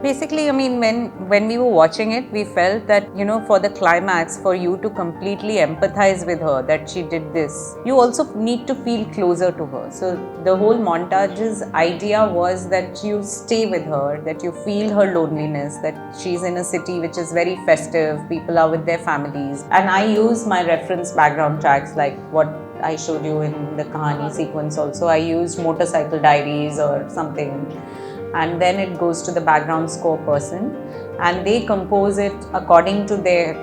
Basically, I mean, when we were watching it, we felt that, for the climax, for you to completely empathize with her, that she did this, you also need to feel closer to her. So the whole montage's idea was that you stay with her, that you feel her loneliness, that she's in a city which is very festive, people are with their families. And I use my reference background tracks like what I showed you in the Kahaani sequence also. I used Motorcycle Diaries or something, and then it goes to the background score person and they compose it according to their,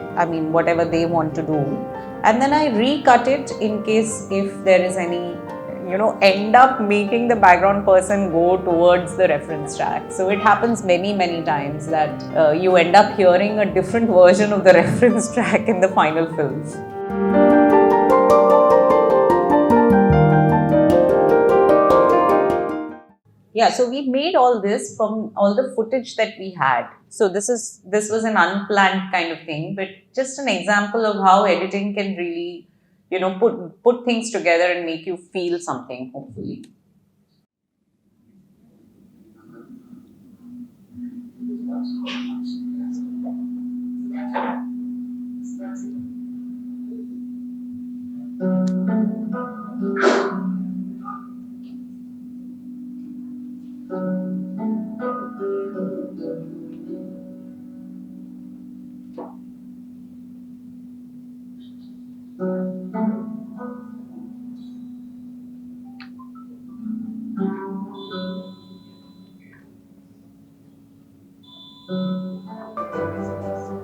whatever they want to do. And then I recut it in case if there is any, end up making the background person go towards the reference track. So it happens many times that you end up hearing a different version of the reference track in the final films. Yeah, so we made all this from all the footage that we had. So this was an unplanned kind of thing, but just an example of how editing can really, put things together and make you feel something, hopefully.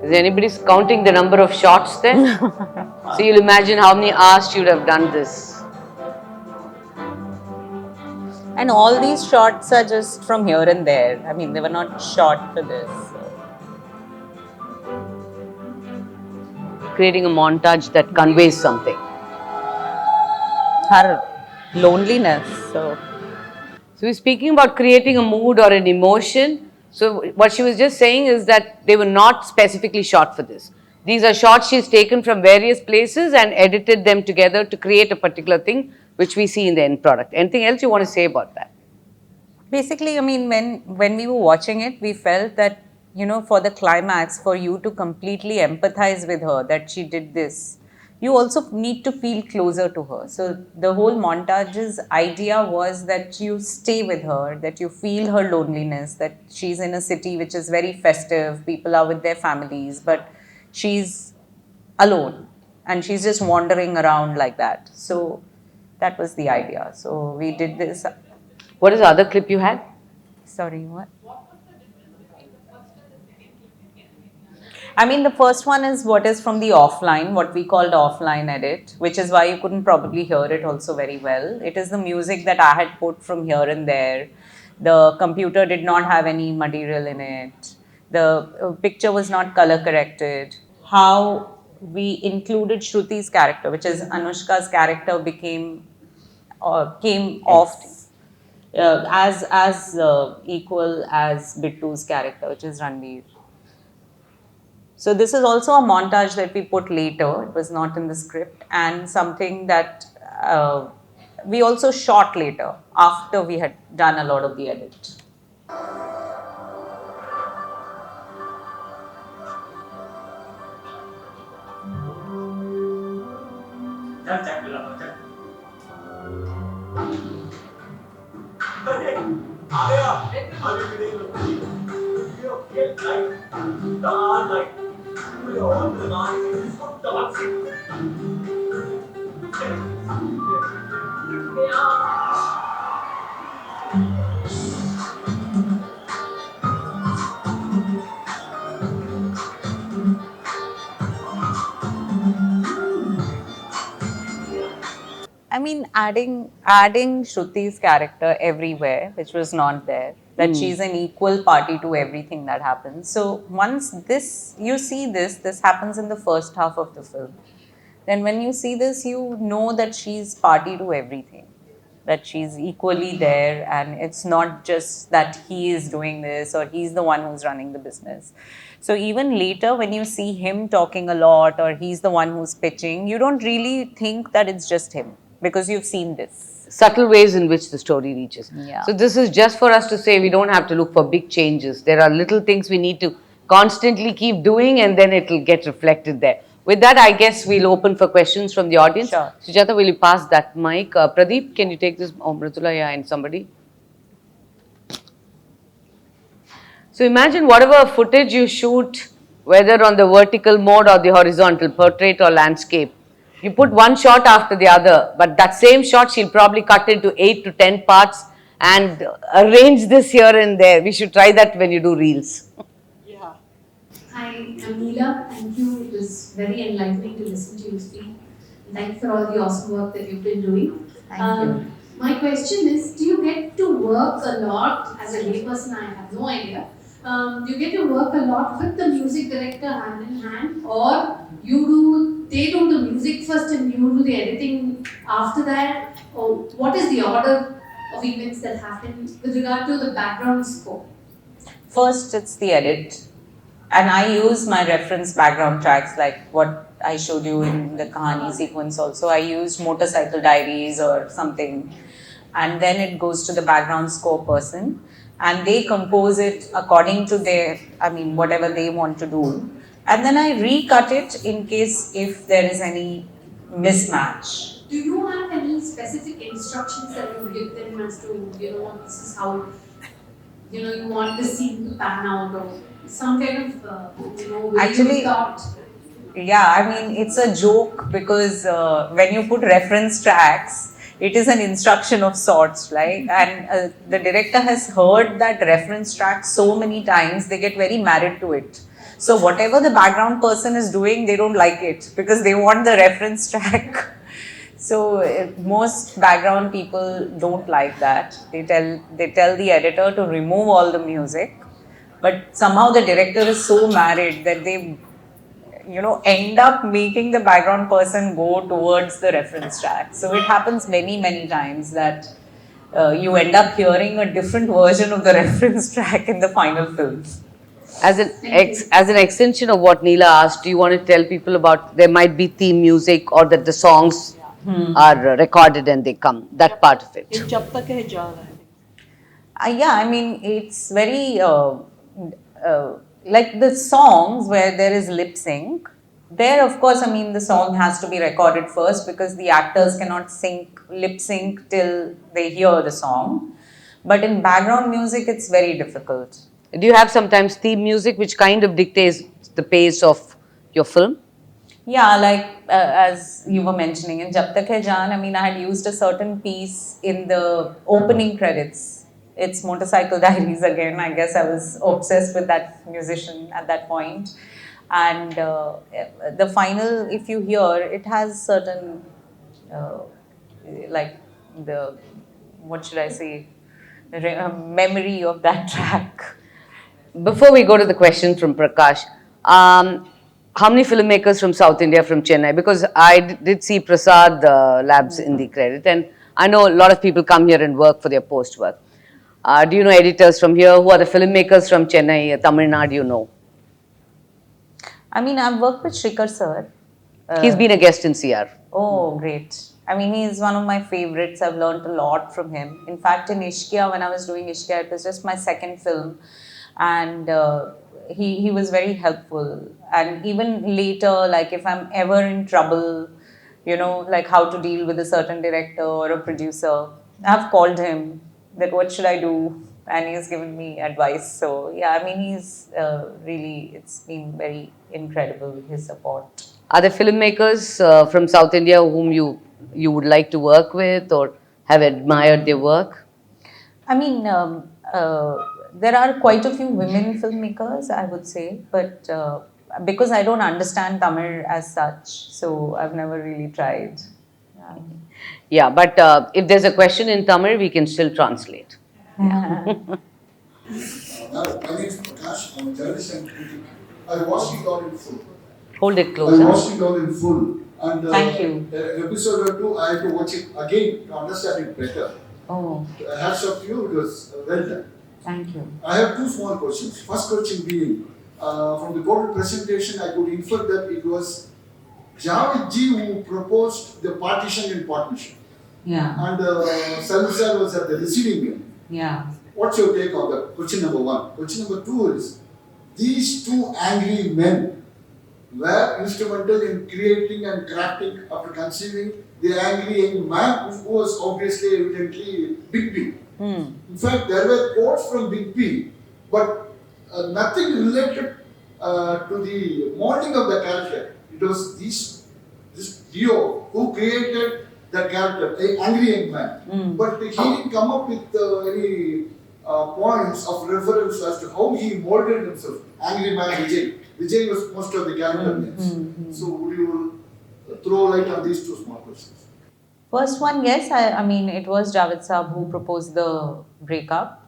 Is anybody counting the number of shots there? So you'll imagine how many hours you'd have done this. And all these shots are just from here and there. I mean, they were not shot for this. So. Creating a montage that conveys something. Her loneliness. So we're speaking about creating a mood or an emotion. So what she was just saying is that they were not specifically shot for this. These are shots she's taken from various places and edited them together to create a particular thing, which we see in the end product. Anything else you want to say about that? basically, I mean, when we were watching it, we felt that, for the climax, for you to completely empathize with her, that she did this, you also need to feel closer to her. So the whole montage's idea was that you stay with her, that you feel her loneliness, that she's in a city which is very festive, people are with their families, but she's alone and she's just wandering around like that. So that was the idea. So we did this. What is the other clip you had? Sorry, what? I mean, the first one is what is from the offline, what we called offline edit, which is why you couldn't probably hear it also very well. It is the music that I had put from here and there. The computer did not have any material in it. The picture was not color corrected. How we included Shruti's character, which is Anushka's character, came off as equal as Bittu's character, which is Ranveer. So this is also a montage that we put later. It was not in the script, and something that we also shot later after we had done a lot of the edit. I mean, adding Shruti's character everywhere, which was not there. That she's an equal party to everything that happens. So once you see this happens in the first half of the film. Then when you see this, you know that she's party to everything. That she's equally there, and it's not just that he is doing this or he's the one who's running the business. So even later, when you see him talking a lot or he's the one who's pitching, you don't really think that it's just him because you've seen this. subtle ways in which the story reaches. Yeah. So this is just for us to say we don't have to look for big changes. There are little things we need to constantly keep doing, and then it will get reflected there. With that, I guess we'll open for questions from the audience. Sure. Sujata, will you pass that mic? Pradeep, can you take this? Oh, Mridula, yeah, and somebody. So imagine whatever footage you shoot, whether on the vertical mode or the horizontal, portrait or landscape, you put one shot after the other, but that same shot she'll probably cut into 8 to 10 parts and arrange this here and there. We should try that when you do reels. Yeah. Hi, I'm Neela. Thank you. It was very enlightening to listen to you speak. Thank you for all the awesome work that you've been doing. Thank you. My question is, do you get to work a lot as a layperson? I have no idea. Do you get to work a lot with the music director hand in hand, or they do the music first and you do the editing after that? Or what is the order of events that happen with regard to the background score? First, it's the edit. And I use my reference background tracks, like what I showed you in the Kahaani sequence also. I used Motorcycle Diaries or something. And then it goes to the background score person. And they compose it according to their, whatever they want to do. And then I recut it in case if there is any mismatch. Do you have any specific instructions that you give them as to, this is how, you want the scene to pan out, or some kind of, Actually, yeah, it's a joke because when you put reference tracks, it is an instruction of sorts, right? And the director has heard that reference track so many times, they get very married to it. So whatever the background person is doing, they don't like it because they want the reference track. So most background people don't like that. They tell the editor to remove all the music, but somehow the director is so married that they end up making the background person go towards the reference track. So it happens many times that you end up hearing a different version of the reference track in the final film. As an extension of what Neela asked, do you want to tell people about there might be theme music or that the songs are recorded and they come, that part of it? It's very like the songs where there is lip sync. There, of course, the song has to be recorded first because the actors cannot lip sync till they hear the song. But in background music, it's very difficult. Do you have sometimes theme music which kind of dictates the pace of your film? Yeah, like as you were mentioning in Jab Tak Hai Jaan, I had used a certain piece in the opening credits. It's Motorcycle Diaries again. I guess I was obsessed with that musician at that point. And the final, if you hear, it has certain, memory of that track. Before we go to the question from Prakash, how many filmmakers from South India, from Chennai? Because I did see Prasad Labs in the credit, and I know a lot of people come here and work for their post work. Do you know editors from here? Who are the filmmakers from Chennai, Tamil Nadu, you know? I've worked with Shrikar sir. He's been a guest in CR. Oh, great. He's one of my favorites. I've learned a lot from him. In fact, in Ishqiya, when I was doing Ishqiya, it was just my second film. And he was very helpful. And even later, like if I'm ever in trouble, like how to deal with a certain director or a producer, I've called him that what should I do? And he's given me advice. So yeah, he's really, it's been very incredible, his support. Are there filmmakers from South India whom you would like to work with or have admired their work? There are quite a few women filmmakers, I would say, but because I don't understand Tamil as such, so I've never really tried. Yeah, but if there's a question in Tamil, we can still translate. My name is Prakash. I'm a journalist and critic. I watched it all in full. Hold it closer. I watched it all in full. And Thank you. Episode or two, I had to watch it again to understand it better. Oh, Hats off to you, it was well done. thank you. I have two small questions. First question being, from the total presentation, I could infer that it was Javed ji who proposed the partition and partnership. Yeah. And Shylaja was at the receiving end. Yeah. What's your take on that? Question number one. Question number two is, these two angry men were instrumental in creating and crafting after conceiving the angry young man who was obviously evidently Big P. In fact, there were quotes from Big P, but nothing related to the molding of the character. It was this duo who created the character, a angry young man. But he didn't come up with any points of reference as to how he molded himself. Angry man Vijay. Vijay was most of the character names. So would you throw light on these two small questions? First one, yes. I mean, it was Javed Saab who proposed the breakup,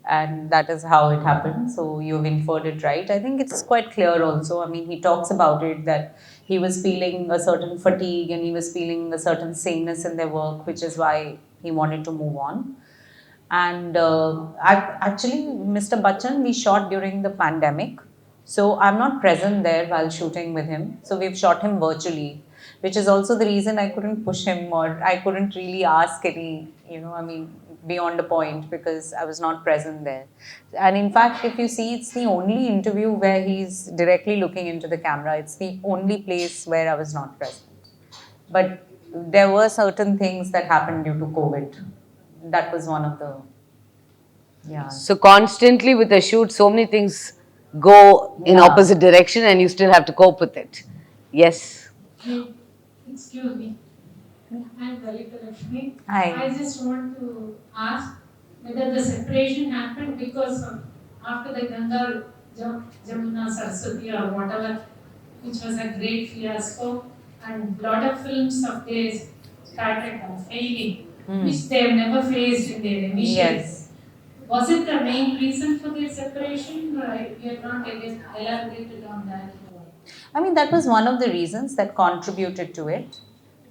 and that is how it happened. So you've inferred it right. I think it's quite clear also. I mean, he talks about it that he was feeling a certain fatigue and he was feeling a certain sameness in their work, which is why he wanted to move on. And actually, Mr. Bachchan, we shot during the pandemic. So I'm not present there while shooting with him. So we've shot him virtually, which is also the reason I couldn't push him or I couldn't really ask any, I mean, beyond a point because I was not present there. And in fact, if you see, it's the only interview where he's directly looking into the camera. It's the only place where I was not present. But there were certain things that happened due to COVID. That was one of the, yeah. So constantly with a shoot, so many things go in opposite direction and you still have to cope with it. Yes. Excuse me. I'm Valika Lakshmi. Hi. I just want to ask whether the separation happened because of after the Ganga Jamuna Saraswati or whatever, which was a great fiasco, and lot of films of theirs started failing, which they have never faced in their initial. Yes. Was it the main reason for their separation? Or you have not elaborated on that? I mean, that was one of the reasons that contributed to it.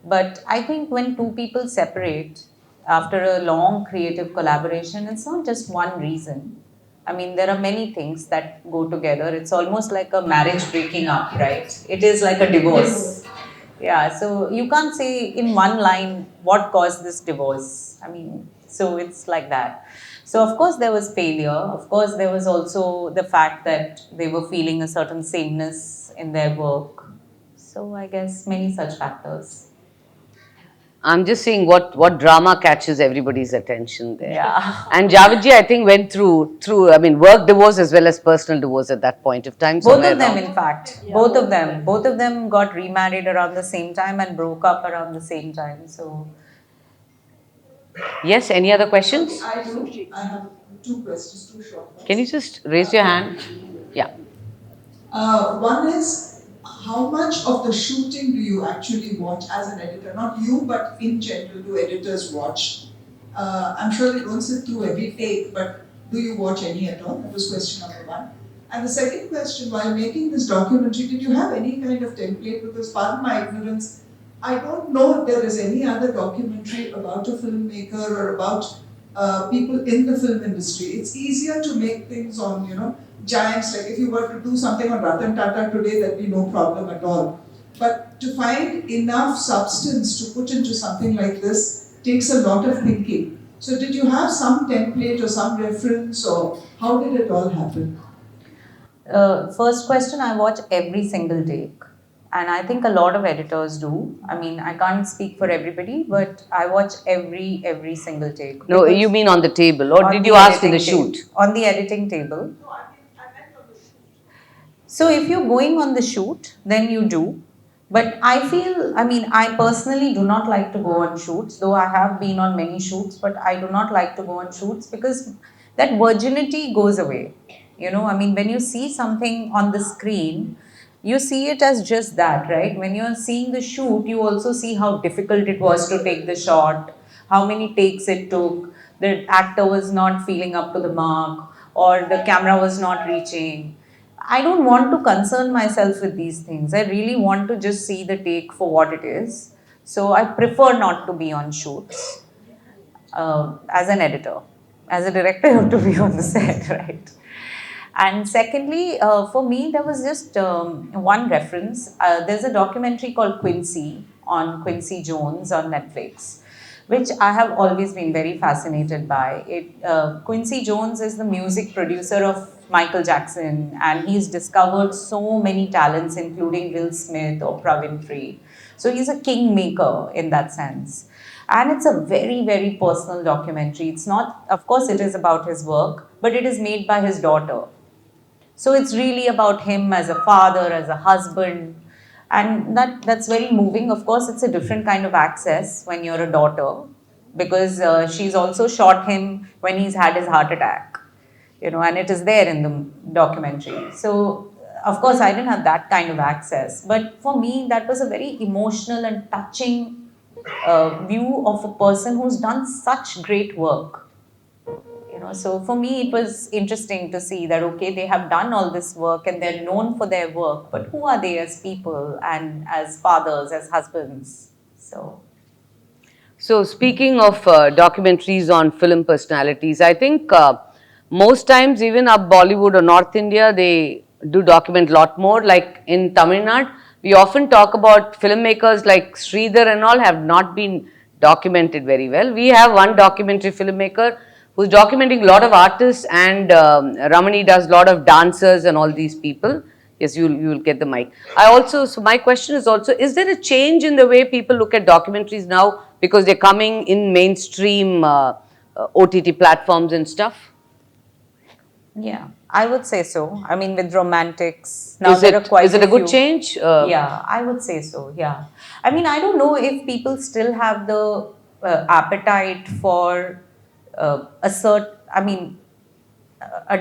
But I think when two people separate after a long creative collaboration, it's not just one reason. I mean, there are many things that go together. It's almost like a marriage breaking up, right? It is like a divorce. Yeah, so you can't say in one line what caused this divorce. I mean, so it's like that. So, of course, there was failure. Of course, there was also the fact that they were feeling a certain sameness in their work. So, I guess many such factors. I'm just saying what drama catches everybody's attention there. Yeah. And Javadji, I think, went through I mean, work divorce as well as personal divorce at that point of time. Both of them, in fact. Both of them. Both of them got remarried around the same time and broke up around the same time. So, yes, any other questions? I do. I have two questions, two short ones. Can you just raise your hand? Yeah. One is, how much of the shooting do you actually watch as an editor? Not you, but in general, do editors watch? I'm sure they don't sit through every take, but do you watch any at all? That was question number one. And the second question, while making this documentary, did you have any kind of template? Because pardon my ignorance, I don't know if there is any other documentary about a filmmaker or about people in the film industry. It's easier to make things on, giants. Like if you were to do something on Ratan Tata today, there'd be no problem at all. But to find enough substance to put into something like this takes a lot of thinking. So did you have some template or some reference, or how did it all happen? first question, I watch every single take. And I think a lot of editors do. I mean, I can't speak for everybody, but I watch every single take. No, Because you mean on the table, or on did the you ask in the editing shoot? On the editing table. No, I meant on the shoot. So if you're going on the shoot, then you do. But I personally do not like to go on shoots, though I have been on many shoots, but I do not like to go on shoots because that virginity goes away. When you see something on the screen, you see it as just that, right? When you're seeing the shoot, you also see how difficult it was to take the shot, how many takes it took, the actor was not feeling up to the mark, or the camera was not reaching. I don't want to concern myself with these things. I really want to just see the take for what it is. So I prefer not to be on shoots as an editor. As a director, you have to be on the set, right? And secondly, for me, there was just one reference. There's a documentary called Quincy on Quincy Jones on Netflix. which I have always been very fascinated by. Quincy Jones is the music producer of Michael Jackson, and he's discovered so many talents, including Will Smith or Pravin Free. So he's a kingmaker in that sense. And it's a very, very personal documentary. It's not, of course, it is about his work, but it is made by his daughter. So it's really about him as a father, as a husband, and that's very moving. Of course, it's a different kind of access when you're a daughter, because she's also shot him when he's had his heart attack, and it is there in the documentary. So of course, I didn't have that kind of access, but for me, that was a very emotional and touching view of a person who's done such great work. So for me it was interesting to see that, okay, they have done all this work and they're known for their work, but who are they as people and as fathers, as husbands? So, speaking of documentaries on film personalities, I think most times, even up Bollywood or North India, they do document a lot more. Like in Tamil Nadu, we often talk about filmmakers like Sridhar and all have not been documented very well. We have one documentary filmmaker who's documenting a lot of artists, and Ramani does a lot of dancers and all these people. Yes, you'll get the mic. So my question is also, is there a change in the way people look at documentaries now because they're coming in mainstream OTT platforms and stuff? Yeah, I would say so. I mean, with romantics, now there are quite is it a good few. change? Yeah, I would say so. Yeah. I mean, I don't know if people still have the appetite for a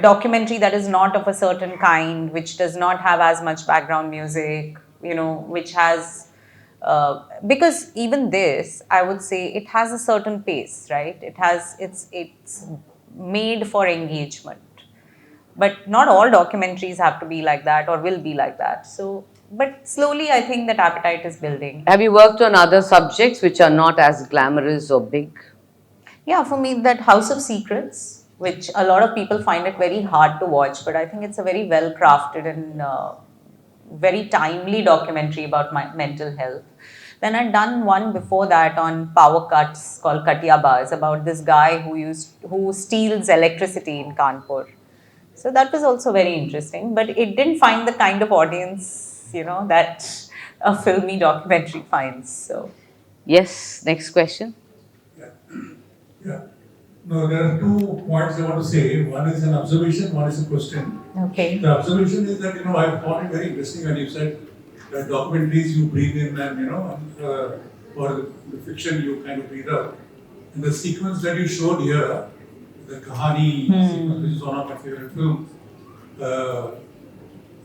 documentary that is not of a certain kind, which does not have as much background music, which has. Because even this, I would say, it has a certain pace, right? It's made for engagement, but not all documentaries have to be like that or will be like that. So, but slowly I think that appetite is building. Have you worked on other subjects which are not as glamorous or big? Yeah, for me, that House of Secrets, which a lot of people find it very hard to watch, but I think it's a very well crafted and very timely documentary about my mental health. Then I'd done one before that on power cuts called Katiyaba. It's about this guy who steals electricity in Kanpur. So that was also very interesting, but it didn't find the kind of audience, that a filmy documentary finds. So Yes, next question. Yeah. Yeah. No, there are 2 points I want to say. One is an observation, one is a question. okay. The observation is that, I found it very interesting when you said that documentaries you breathe in and, or the fiction you kind of breathe out. And the sequence that you showed here, the Kahaani sequence, which is one of my favorite films,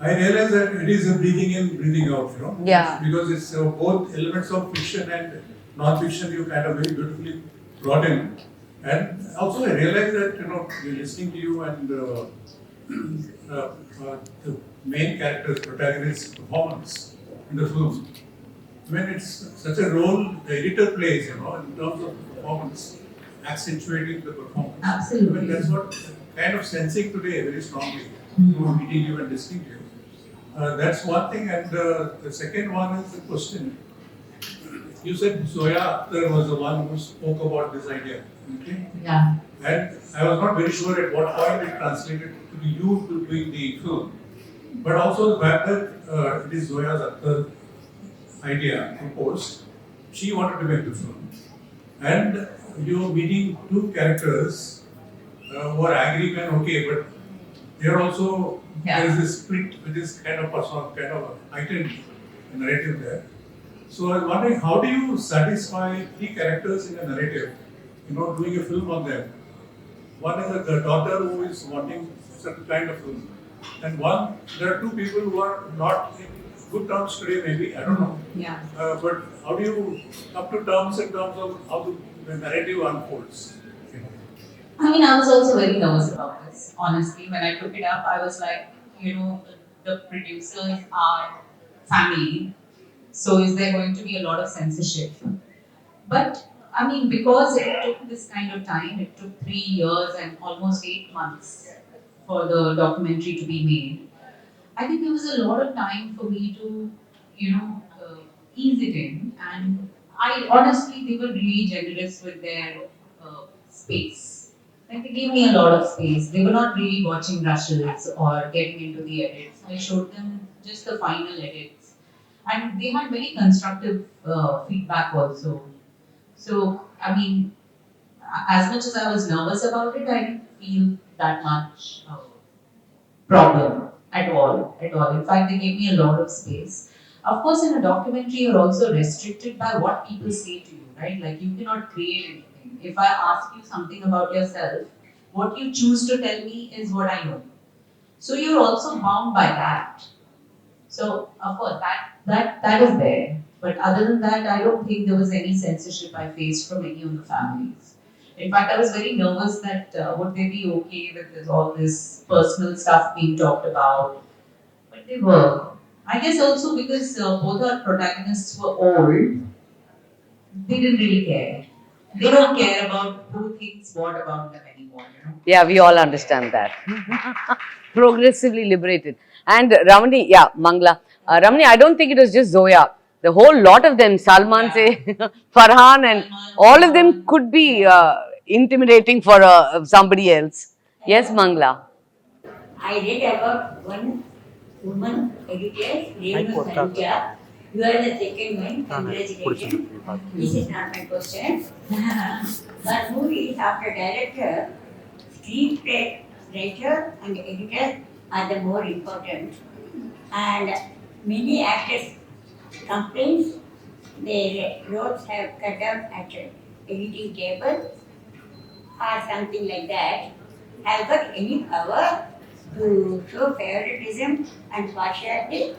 I realized that it is a breathing in, breathing out, Yeah. Because it's both elements of fiction and non-fiction you kind of very beautifully brought in. And also I realized that, listening to you and the main character's protagonist's performance in the film, when it's such a role the editor plays, in terms of performance, accentuating the performance. Absolutely. That's what kind of sensing today very strongly, meeting you and listening to you. That's one thing, and the second one is the question. You said Zoya Akhtar was the one who spoke about this idea. Okay? Yeah. And I was not very sure at what point it translated to be you doing the film. But also the fact that it is Zoya Akhtar's idea proposed. She wanted to make the film. And you're meeting 2 characters who are angry men, okay, but they're also, there is this split with this kind of person, kind of heightened narrative there. So I was wondering, how do you satisfy 3 characters in a narrative, doing a film on them? One is a daughter who is wanting certain kind of film. And there are 2 people who are not in good terms today, maybe, I don't know. Yeah. But how do you come to terms in terms of how the narrative unfolds? I mean, I was also very nervous about this. Honestly, when I took it up, I was like, the producers are family. So is there going to be a lot of censorship? But I mean, because it took this kind of time, it took 3 years and almost 8 months for the documentary to be made. I think there was a lot of time for me to, ease it in. And I honestly, they were really generous with their space. Like they gave me a lot of space. They were not really watching rushes or getting into the edits. I showed them just the final edits, and they had very constructive feedback also. So I mean, as much as I was nervous about it, I didn't feel that much problem at all. At all. In fact, they gave me a lot of space. Of course, in a documentary, you're also restricted by what people say to you, right? Like you cannot create anything. If I ask you something about yourself, what you choose to tell me is what I know. So you're also bound by that. So of course that is there. But other than that, I don't think there was any censorship I faced from any of the families. In fact, I was very nervous that would they be okay with all this personal stuff being talked about. But they were. I guess also because both our protagonists were old, they didn't really care. They don't care about who thinks what about them anymore, you know. Yeah, we all understand that. Progressively liberated. And Ramani, yeah, Mangla. Ramani, I don't think it was just Zoya. The whole lot of them, Salman, say, Farhan, and all of them could be intimidating for somebody else. Yes, Mangla. I read about one woman editor, name was Shylaja. You are the second one. Congratulations. This is not my question. But movies after director, screenplay writer and editor are the more important. And many actors complain their roles have cut out at editing table or something like that. Have got any power to show favoritism and partiality?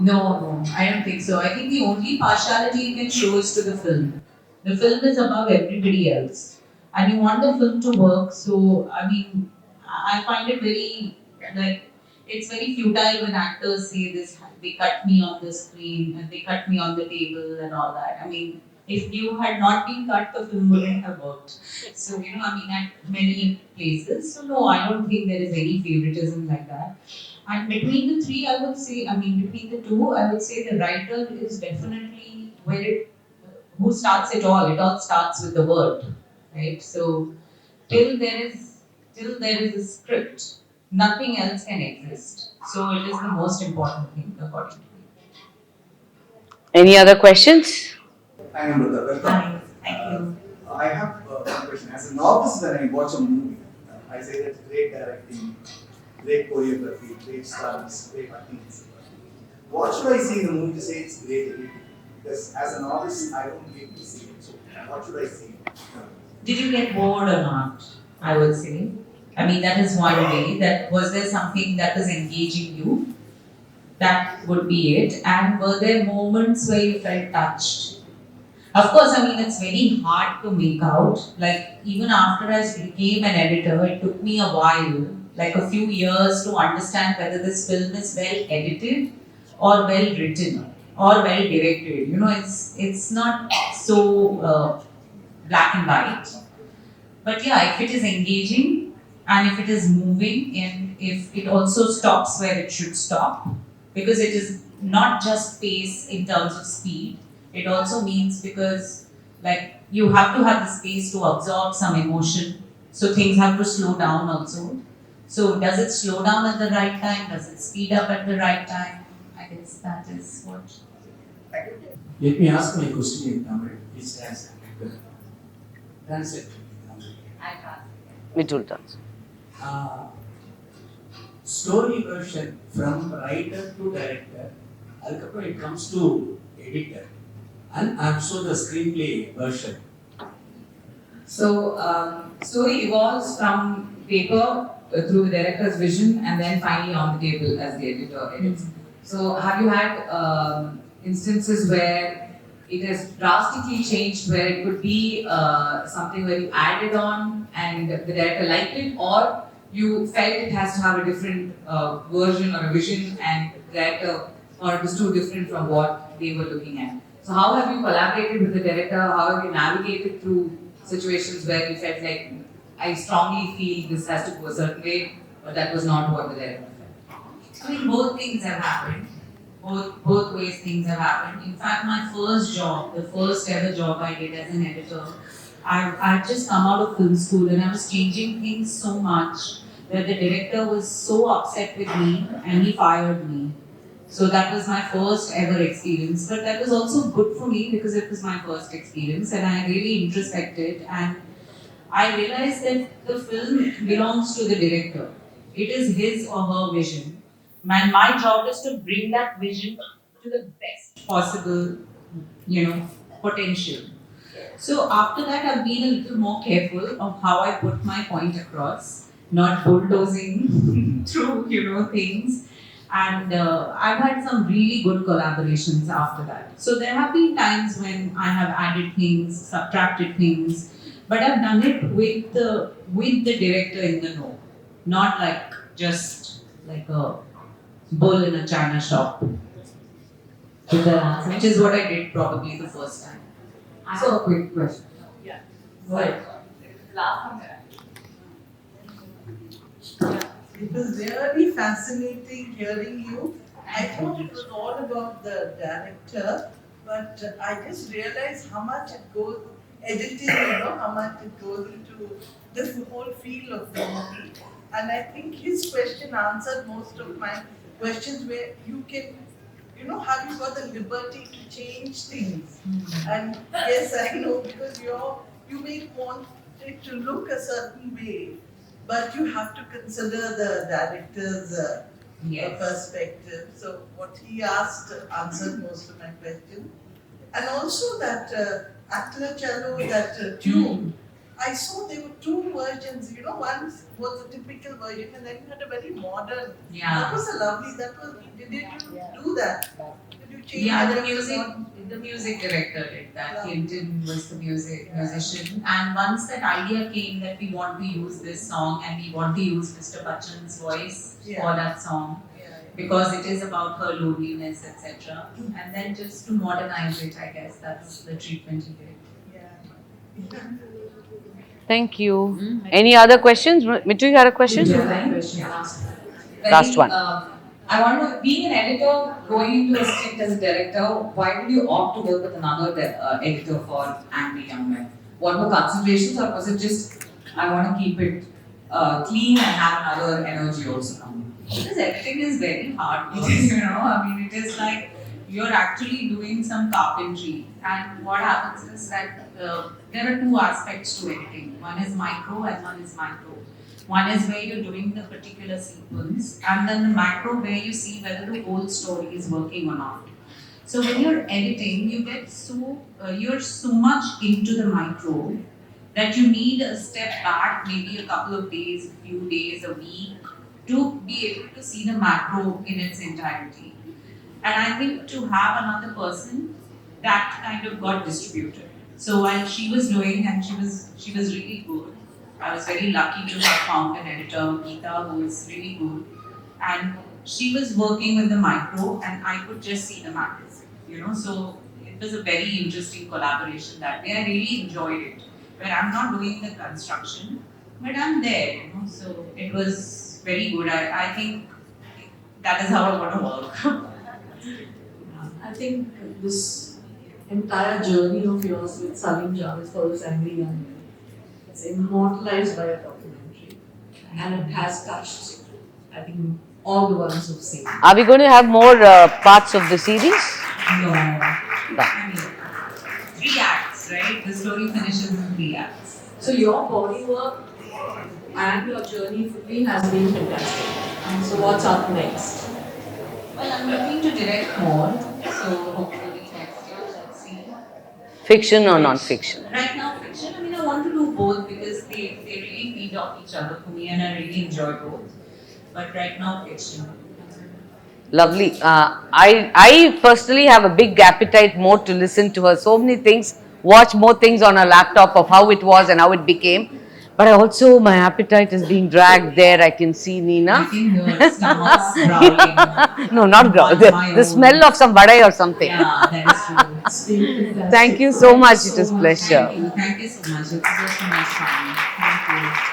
No, no, I don't think so. I think the only partiality you can show is to the film. The film is above everybody else, and you want the film to work. So, I mean, I find it very like it's very futile when actors say this. They cut me on the screen and they cut me on the table and all that. I mean, if you had not been cut, the film wouldn't have worked. So, you know, I mean, at many places. So, no, I don't think there is any favoritism like that. And between the three, I would say, I mean, between the two, I would say the writer is definitely who starts it all. It all starts with the word, right? So till there is, till there is a script, nothing else can exist. So it is the most important thing, according to me. Any other questions? Hi, Namrata. Welcome. Thank you. I have one question. As a novice, when I watch a movie, I say that's great directing, great choreography, great stunts, great acting. What should I see in the movie to say it's great editing? Because as a novice, I don't get to see it. So, what should I see? Did you get bored or not? I would say. I mean, that is one way. That was there something that was engaging you? That would be it. And were there moments where you felt touched? Of course, I mean, it's very hard to make out. Like, even after I became an editor, it took me a while, like a few years, to understand whether this film is well edited or well written or well directed. You know, it's not so black and white. But yeah, if it is engaging and if it is moving and if it also stops where it should stop, because it is not just pace in terms of speed, it also means because like you have to have the space to absorb some emotion, so things have to slow down also. So does it slow down at the right time? Does it speed up at the right time? I guess that is what. Let me ask my question in Tamil. Please translate. It will dance. Story version from writer to director, அதுக்கப்புறம் it comes to editor, and also the screenplay version. So, story evolves from paper through the director's vision and then finally on the table as the editor edits. So, have you had instances where it has drastically changed, where it could be something where you added on and the director liked it, or you felt it has to have a different version or a vision and the director or it was too different from what they were looking at? So how have you collaborated with the director? How have you navigated through situations where you felt like, I strongly feel this has to go a certain way, but that was not what the director felt? I mean, both things have happened. both ways things have happened. In fact, my first job, the first ever job I did as an editor, I had just come out of film school and I was changing things so much that the director was so upset with me and he fired me. So that was my first ever experience. But that was also good for me because it was my first experience and I really introspected and I realized that the film belongs to the director. It is his or her vision. And my job is to bring that vision to the best possible, potential. So after that, I've been a little more careful of how I put my point across, not bulldozing through, things. And I've had some really good collaborations after that. So there have been times when I have added things, subtracted things, but I've done it with the director in the know, not like just like a bull in a china shop. Which is what I did probably the first time. I have a quick question. Yeah. Go ahead. It was really fascinating hearing you. I thought it was all about the director, but I just realized how much it goes, editing, how much it goes into the whole feel of the movie. And I think his question answered most of my questions where you can, have you got the liberty to change things? And yes, I know because you may want it to look a certain way, but you have to consider the director's perspective. So what he asked answered most of my questions. And also that Atla Chalo, that tune, I saw there were two versions. One was a typical version and then you had a very modern. Yeah. That was a lovely, did you do that? Did you change the music director did that. Clinton was the musician. And once that idea came that we want to use this song and we want to use Mr. Bachchan's voice for that song, because it is about her loneliness, etc. And then just to modernize it, I guess that's the treatment he did. Thank you. Any other questions? Mittu, you had a question? Last one. I want to, being an editor, going into a stint as a director, why did you opt to work with another editor for Angry Young Men? What were considerations, or was it just, I want to keep it clean and have another energy also come? Because editing is very hard work, it is like you're actually doing some carpentry. And what happens is that there are two aspects to editing. One is micro and one is macro. One is where you're doing the particular sequence, and then the macro where you see whether the whole story is working or not. So when you're editing, you get you're so much into the micro that you need a step back, maybe a couple of days, a few days, a week, to be able to see the macro in its entirety. And I think to have another person, that kind of got distributed. So while she was doing, and she was really good, I was very lucky to have found an editor, Geeta, who was really good. And she was working with the micro and I could just see the macro, So it was a very interesting collaboration that way. I really enjoyed it. Where I'm not doing the construction, but I'm there, So it was very good. I think that is how I want to work. I think this entire journey of yours with Salim Javed for this Angry Young Men, it's immortalized by a documentary, and it has touched, I think, all the ones who've seen it. Are we going to have more parts of the series? No. 3 acts, right? The story finishes in 3 acts. So your body work and your journey fully has been fantastic. So what's up next? Well, I'm looking to direct more, so hopefully next year, let's see. Fiction or non-fiction? Right now, fiction. I want to do both because they really feed off each other for me and I really enjoy both. But right now, fiction. Lovely. I personally have a big appetite more to listen to her. So many things, watch more things on her laptop of how it was and how it became. But also, my appetite is being dragged there. I can see Nina. I think your stomach's growling. No, not growling. The smell of some vadai or something. Yeah, that is true. Thank you so much. It is a pleasure. Thank you so much. It was so much fun. Thank you.